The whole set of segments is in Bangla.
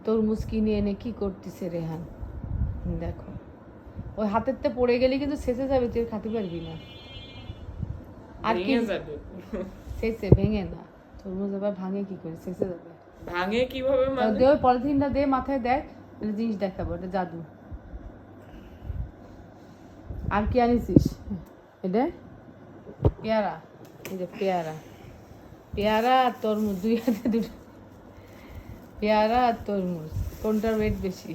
তরমুজ কিনে এনে কি করতেছে রেহান দেখো, ওই হাতেরতে পড়ে গেলে কিন্তু শেষে যাবে, তুই খাতে পারবি না। আর কি শেষে ভেঙে না, তরমুজ আবার ভাঙে কি করে, শেষে যাবে। ভাঙে কিভাবে মানে? দে ওই পলিথিনটা দে, মাথায় দেখ, একটা জিনিস দেখাবো, এটা জাদু। আর কি আনিছিস? এটা পেয়ারা, এই যে পেয়ারা, পেয়ারা আর তরমুজ, দুই হাতে দুটো পেয়ারা আর তরমুজ, কোনটার ওয়েট বেশি?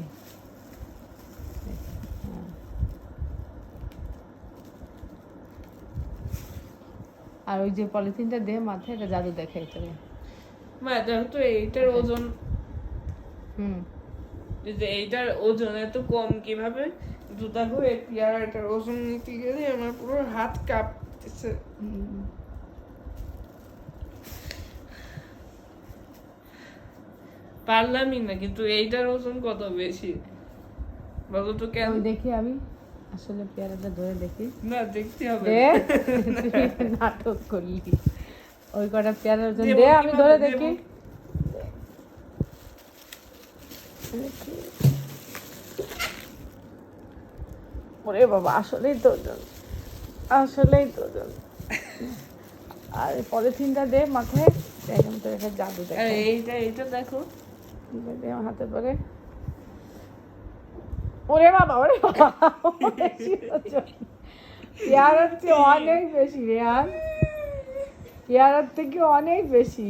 আর ওই যে পলিথিনটা দে মাথায়, এটা জাদু দেখাই তোরে। মা দেখো তো এইটার ওজন, হুম, যে এইটার ওজন এত কম কিভাবে? দেখো এই পেয়ারাটার ওজন নিতে গেলে আমার পুরো হাত কাঁপতেছে। পারলামই না, কিন্তু এইটার ওজন কত বেশি বলো তো? কেন দেখি আমি আসলে পেয়ারাটা ধরে দেখি। না, দেখতে হবে। তুই নাটক করলি, ওই কটা পেয়ারার ওজন দে, আমি ধরে দেখি। ওরে বাবা, আসলেই তো ওজন, আসলেই তো ওজন। আর পলিথিনটা দে মাথায়, একদম তোর একটা জাদু দেখ। এইটা দেখো, দে আমার হাতে পরে। ওরে বাবা, ওরে বাবা, বেশি ওজন। পেয়ারার চেয়ে অনেক বেশি রেহান, পেয়ারার থেকে অনেক বেশি।